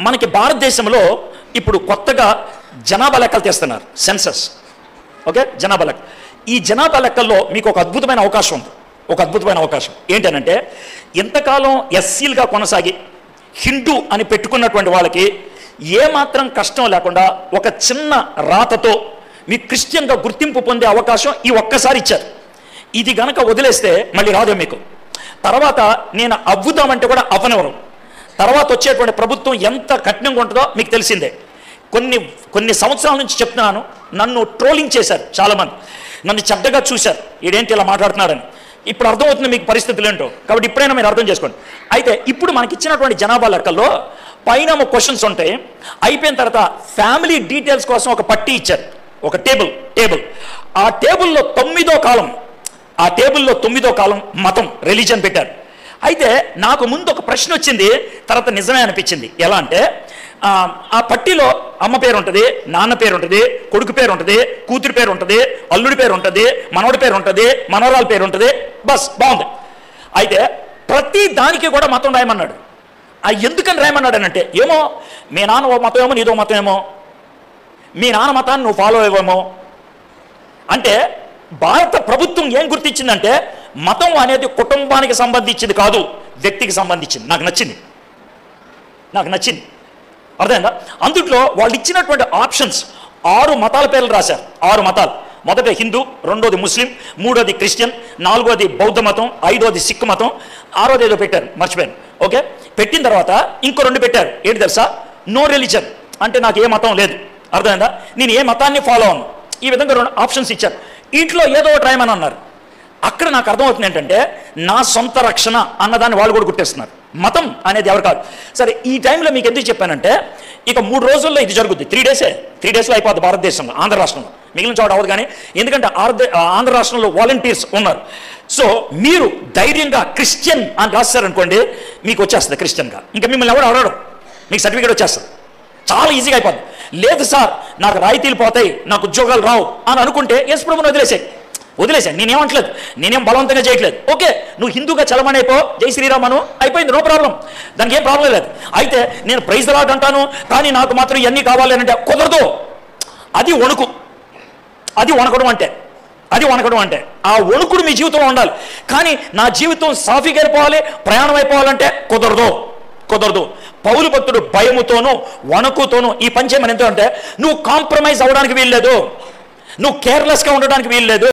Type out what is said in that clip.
మనకి భారతదేశంలో ఇప్పుడు కొత్తగా జనాభా లెక్కలు తీస్తున్నారు, సెన్సస్. ఓకే, జనాభా లెక్క. ఈ జనాభా లెక్కల్లో మీకు ఒక అద్భుతమైన అవకాశం ఉంది. ఒక అద్భుతమైన అవకాశం ఏంటనంటే, ఇంతకాలం ఎస్సీలుగా కొనసాగి హిందూ అని పెట్టుకున్నటువంటి వాళ్ళకి ఏమాత్రం కష్టం లేకుండా ఒక చిన్న రాతతో మీ క్రిస్టియన్గా గుర్తింపు పొందే అవకాశం ఈ ఒక్కసారి ఇచ్చారు. ఇది గనక వదిలేస్తే మళ్ళీ రాదు మీకు. తర్వాత నేను అవ్వుదామంటే కూడా అవ్వనివ్వరు. తర్వాత వచ్చేటువంటి ప్రభుత్వం ఎంత కఠినంగా ఉంటుందో మీకు తెలిసిందే. కొన్ని సంవత్సరాల నుంచి చెప్తున్నాను, నన్ను ట్రోలింగ్ చేశారు చాలామంది, నన్ను చెడ్డగా చూశారు, ఈడేంటి ఇలా మాట్లాడుతున్నారని. ఇప్పుడు అర్థమవుతుంది మీకు పరిస్థితులు ఏంటో. కాబట్టి ఇప్పుడైనా మీరు అర్థం చేసుకోండి. అయితే ఇప్పుడు మనకి ఇచ్చినటువంటి జనాభా లెక్కల్లో పైన క్వశ్చన్స్ ఉంటాయి. అయిపోయిన తర్వాత ఫ్యామిలీ డీటెయిల్స్ కోసం ఒక పట్టీ ఇచ్చారు, ఒక టేబుల్. ఆ టేబుల్లో 9వ కాలం మతం, రిలీజన్ పెట్టారు. అయితే నాకు ముందు ఒక ప్రశ్న వచ్చింది, తర్వాత నిజమే అనిపించింది. ఎలా అంటే, ఆ పట్టీలో అమ్మ పేరు ఉంటుంది, నాన్న పేరు ఉంటుంది, కొడుకు పేరు ఉంటుంది, కూతురు పేరు ఉంటుంది, అల్లుడి పేరు ఉంటుంది, మనవడి పేరు ఉంటుంది, మనవరాల పేరు ఉంటుంది. బస్ బాగుంది. అయితే ప్రతి దానికి కూడా మతం రాయమన్నాడు. ఎందుకని రాయమన్నాడు అని అంటే, ఏమో మీ నాన్న ఓ మతం ఏమో, నీదో మతం ఏమో, మీ నాన్న మతాన్ని నువ్వు ఫాలో అయ్యేమో. అంటే భారత ప్రభుత్వం ఏం గుర్తించిందంటే, మతం అనేది కుటుంబానికి సంబంధించింది కాదు, వ్యక్తికి సంబంధించింది. నాకు నచ్చింది. అర్థమైందా? అందుట్లో వాళ్ళు ఇచ్చినటువంటి ఆప్షన్స్ 6 మతాల పేర్లు రాశారు. 6 మతాలు. మొదట హిందూ, రెండోది ముస్లిం, మూడోది క్రిస్టియన్, నాలుగోది బౌద్ధ మతం, ఐదోది సిక్ మతం, ఆరోది ఏదో పెట్టారు, మర్చిపోయాను. ఓకే, పెట్టిన తర్వాత ఇంకో 2 పెట్టారు. ఏంటి తెలుసా? నో రిలీజన్, అంటే నాకు ఏ మతం లేదు. అర్థమైందా? నేను ఏ మతాన్ని ఫాలో అవ్వను. ఈ విధంగా 2 ఆప్షన్స్ ఇచ్చారు. ఇంట్లో ఏదో ఒకటి రాయమని అన్నారు. అక్కడ నాకు అర్థమవుతుంది ఏంటంటే, నా సొంత రక్షణ అన్నదాన్ని వాళ్ళు కూడా గుర్తిస్తున్నారు. మతం అనేది ఎవరు కాదు. సరే, ఈ టైంలో మీకు ఎందుకు చెప్పానంటే, ఇక 3 రోజుల్లో ఇది జరుగుద్ది. 3 డేస్లో అయిపోద్ది భారతదేశంలో, ఆంధ్ర రాష్ట్రంలో. మిగిలిన చోట అవ్వదు. కానీ ఎందుకంటే ఆంధ్ర రాష్ట్రంలో వాలంటీర్స్ ఉన్నారు. సో మీరు ధైర్యంగా క్రిస్టియన్ అని రాస్తారనుకోండి, మీకు వచ్చేస్తుంది క్రిస్టియన్గా. ఇంకా మిమ్మల్ని ఎవరు అడగడం, మీకు సర్టిఫికేట్ వచ్చేస్తుంది. చాలా ఈజీగా అయిపోద్ది. లేదు సార్, నాకు రాయితీలు పోతాయి, నాకు ఉద్యోగాలు రావు అని అనుకుంటే యేసు ప్రభువుని వదిలేసాయి. నేనేమంటలేదు, నేనేం బలవంతంగా చేయట్లేదు. ఓకే, నువ్వు హిందూగా చలమని అయిపో, జై శ్రీరామ్ అను, అయిపోయింది, నో ప్రాబ్లం. దానికి ఏం ప్రాబ్లం లేదు. అయితే నేను ప్రైజ్ ద లార్డ్ అంటాను, కానీ నాకు మాత్రం ఇవన్నీ కావాలి అంటే కుదరదు. అది వణకడం అంటే ఆ వణుకుడు మీ జీవితంలో ఉండాలి. కానీ నా జీవితం సాఫీగా అయిపోవాలి, ప్రయాణం అయిపోవాలంటే కుదరదు. పౌలు భక్తుడు భయముతోనూ వణుకుతోనూ ఈ పని చేయమని ఎంతో అంటే, నువ్వు కాంప్రమైజ్ అవ్వడానికి వీల్లేదు, నువ్వు కేర్లెస్గా ఉండడానికి వీల్లేదు.